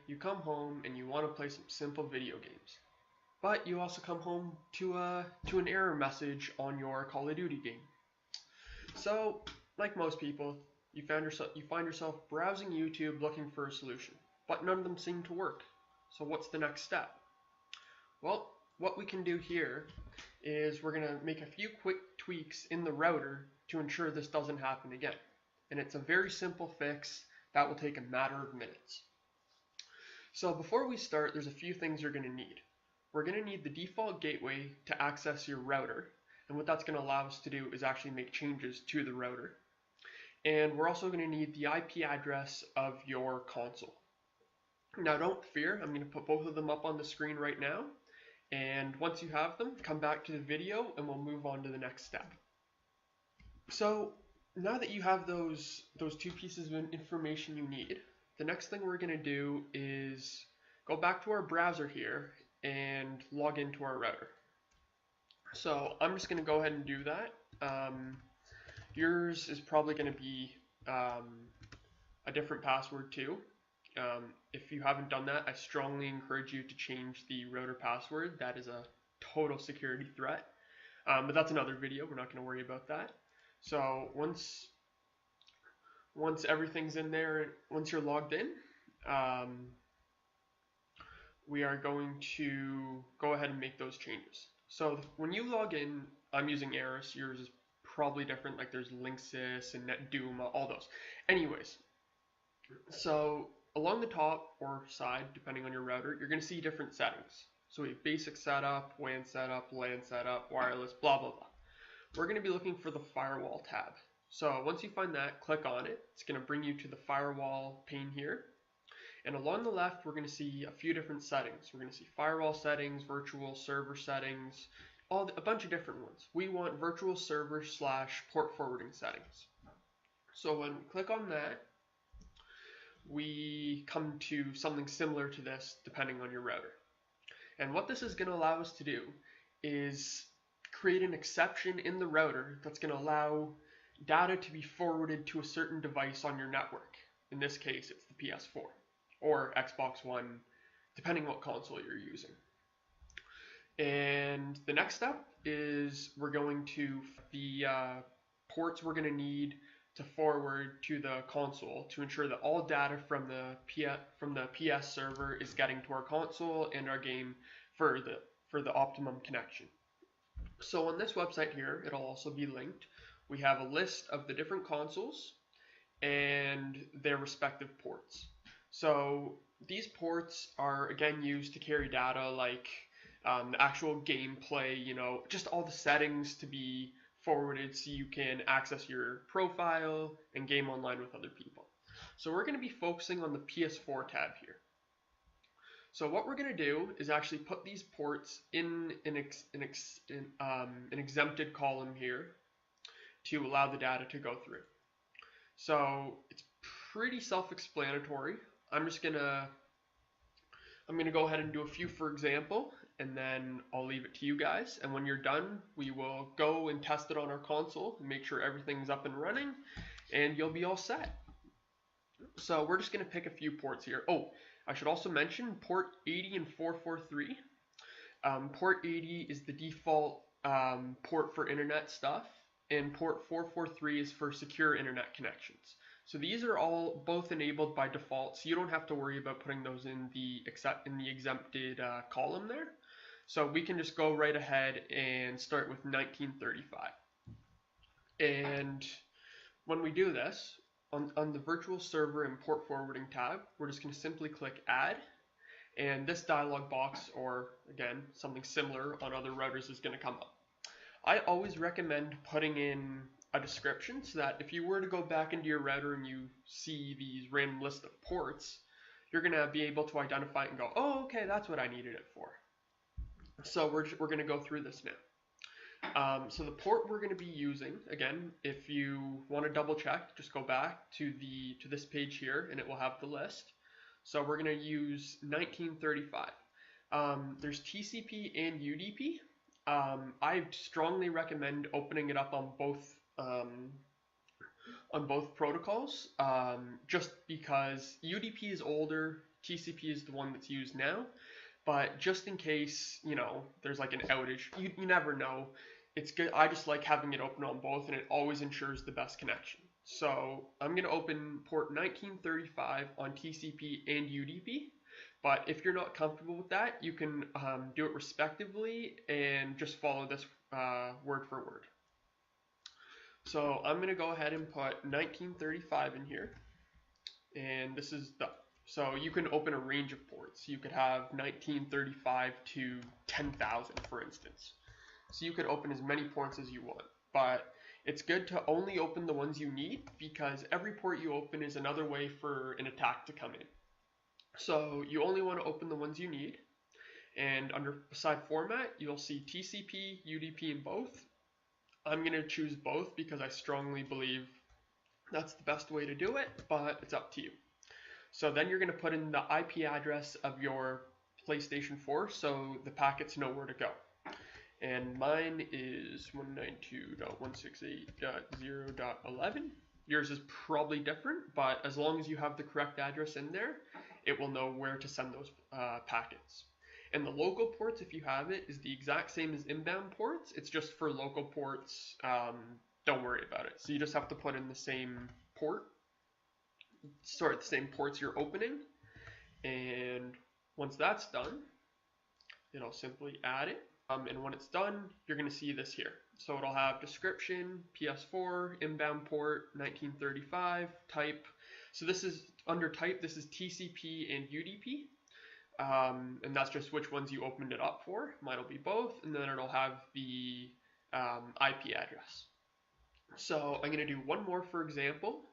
you come home and you want to play some simple video games. But you also come home to an error message on your Call of Duty game. So, like most people, you find yourself browsing YouTube looking for a solution, but none of them seem to work. So what's the next step? Well, what we can do here is we're going to make a few quick tweaks in the router to ensure this doesn't happen again. And it's a very simple fix that will take a matter of minutes. So before we start, there's a few things you're going to need. We're going to need the default gateway to access your router, and what that's going to allow us to do is actually make changes to the router. And we're also going to need the IP address of your console. Now don't fear, I'm going to put both of them up on the screen right now, and once you have them, come back to the video and we'll move on to the next step. So now that you have those two pieces of information you need, the next thing we're going to do is go back to our browser here and log into our router. So I'm just going to go ahead and do that. Yours is probably going to be a different password too. If you haven't done that, I strongly encourage you to change the router password. That is a total security threat. But that's another video. We're not going to worry about that. So once everything's in there, once you're logged in, we are going to go ahead and make those changes. So when you log in, I'm using Eris. Yours is probably different. Like there's Linksys and NetDoom, all those. Anyways, so along the top or side, depending on your router, you're going to see different settings. So we have basic setup, WAN setup, LAN setup, wireless, blah, blah, blah. We're going to be looking for the firewall tab. So once you find that, click on it. It's going to bring you to the firewall pane here. And along the left, we're going to see a few different settings. We're going to see firewall settings, virtual server settings, a bunch of different ones. We want virtual server / port forwarding settings. So when we click on that, we come to something similar to this depending on your router. And what this is going to allow us to do is create an exception in the router that's going to allow data to be forwarded to a certain device on your network. In this case, it's the PS4 or Xbox One, depending what console you're using. And the next step is we're going to the ports we're going to need to forward to the console to ensure that all data from the PS server is getting to our console and our game for the optimum connection. So on this website here, it'll also be linked. We have a list of the different consoles and their respective ports. So these ports are again used to carry data like the actual gameplay, just all the settings to be forwarded so you can access your profile and game online with other people. So we're going to be focusing on the PS4 tab here. So what we're going to do is actually put these ports in an exempted column here to allow the data to go through. So it's pretty self-explanatory. I'm gonna go ahead and do a few for example, and then I'll leave it to you guys. And when you're done, we will go and test it on our console and make sure everything's up and running, and you'll be all set. So we're just gonna pick a few ports here. Oh, I should also mention port 80 and 443. Port 80 is the default port for internet stuff, and port 443 is for secure internet connections. So these are all both enabled by default, so you don't have to worry about putting those in the exempted column there. So we can just go right ahead and start with 1935. And when we do this, on the virtual server and port forwarding tab, we're just going to simply click add, and this dialog box, or again, something similar on other routers, is going to come up. I always recommend putting in a description so that if you were to go back into your router and you see these random list of ports, you're going to be able to identify it and go, oh, okay, that's what I needed it for. So we're going to go through this now. So the port we're going to be using, again, if you want to double check, just go back to this page here and it will have the list. So we're going to use 1935. There's TCP and UDP. I strongly recommend opening it up on both protocols, just because UDP is older TCP is the one that's used now, but just in case, you know, there's like an outage, you never know. It's good. I just like having it open on both, and it always ensures the best connection. So I'm going to open port 1935 on TCP and UDP. But if you're not comfortable with that, you can do it respectively and just follow this word for word. So I'm going to go ahead and put 1935 in here. And this is so you can open a range of ports. You could have 1935 to 10,000, for instance. So you could open as many ports as you want. But it's good to only open the ones you need, because every port you open is another way for an attack to come in. So you only want to open the ones you need, and beside format, you'll see TCP, UDP, and both. I'm going to choose both because I strongly believe that's the best way to do it, but it's up to you. So then you're going to put in the IP address of your PlayStation 4 so the packets know where to go. And mine is 192.168.0.11. Yours is probably different, but as long as you have the correct address in there, it will know where to send those packets. And the local ports, if you have it, is the exact same as inbound ports. It's just for local ports, don't worry about it. So you just have to put in the same port, the same ports you're opening. And once that's done, it'll simply add it. And when it's done, you're going to see this here. So it'll have description, PS4, inbound port, 1935, type. So this is under type, this is TCP and UDP. And that's just which ones you opened it up for. Mine will be both, and then it'll have the IP address. So I'm going to do one more for example,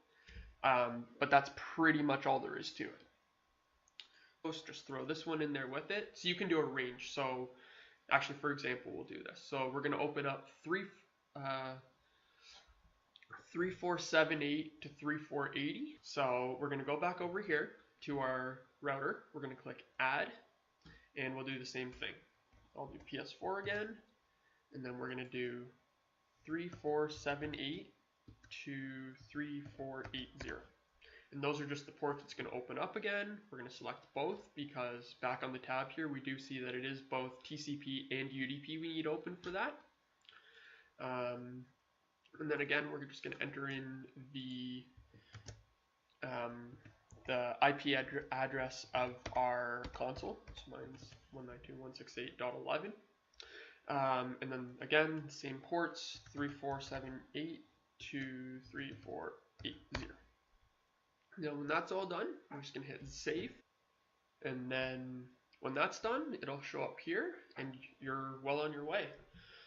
but that's pretty much all there is to it. Just throw this one in there with it. So you can do a range. So actually, for example, we'll do this. So we're going to open up 3478 to 3480. So we're going to go back over here to our router. We're going to click add, and we'll do the same thing. I'll do PS4 again, and then we're going to do 3478 to 3480. And those are just the ports it's going to open up again. We're going to select both because back on the tab here, we do see that it is both TCP and UDP we need open for that. And then again, we're just going to enter in the IP address of our console. So mine's 192.168.11. And then again, same ports, 3478 to 3480. Now when that's all done, we're just going to hit save. And then when that's done, it'll show up here and you're well on your way.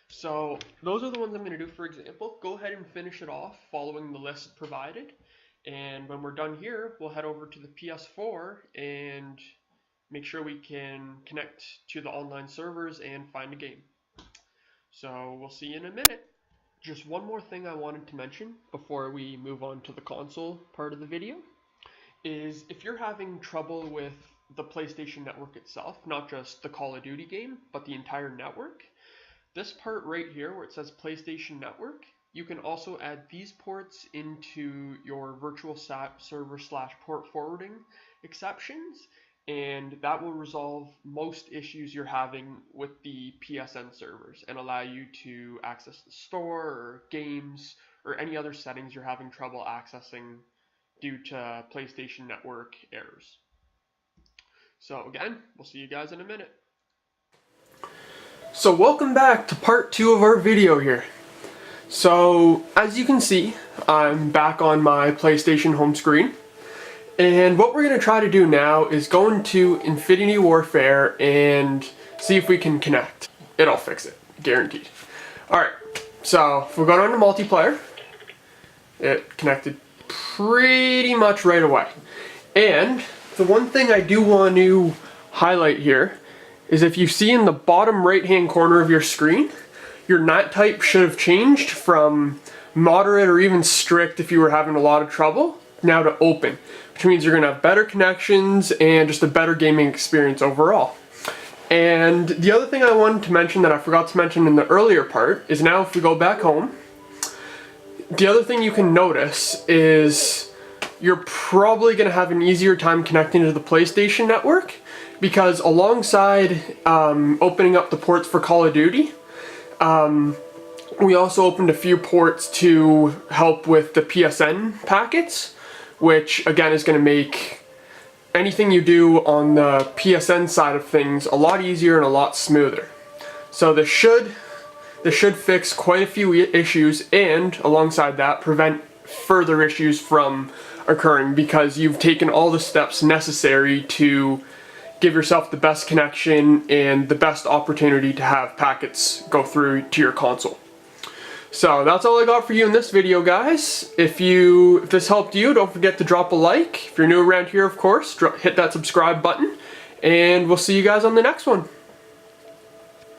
So those are the ones I'm going to do for example. Go ahead and finish it off following the list provided. And when we're done here, we'll head over to the PS4 and make sure we can connect to the online servers and find a game. So we'll see you in a minute. Just one more thing I wanted to mention before we move on to the console part of the video is if you're having trouble with the PlayStation Network itself, not just the Call of Duty game, but the entire network, this part right here where it says PlayStation Network, you can also add these ports into your virtual server / port forwarding exceptions, and that will resolve most issues you're having with the PSN servers and allow you to access the store or games or any other settings you're having trouble accessing due to PlayStation Network errors. So again, we'll see you guys in a minute. So welcome back to part 2 of our video here. So as you can see, I'm back on my PlayStation home screen. And what we're going to try to do now is go into Infinity Warfare and see if we can connect. It'll fix it, guaranteed. Alright, so if we go down to multiplayer, it connected pretty much right away. And the one thing I do want to highlight here is if you see in the bottom right hand corner of your screen, your NAT type should have changed from moderate or even strict if you were having a lot of trouble, now to open, which means you're going to have better connections and just a better gaming experience overall. And the other thing I wanted to mention that I forgot to mention in the earlier part is now if we go back home, the other thing you can notice is you're probably going to have an easier time connecting to the PlayStation Network, because alongside opening up the ports for Call of Duty, we also opened a few ports to help with the PSN packets, which again is going to make anything you do on the PSN side of things a lot easier and a lot smoother. So this should fix quite a few issues, and alongside that prevent further issues from occurring, because you've taken all the steps necessary to give yourself the best connection and the best opportunity to have packets go through to your console. So that's all I got for you in this video, guys. If this helped you, don't forget to drop a like. If you're new around here, of course, hit that subscribe button, and we'll see you guys on the next one.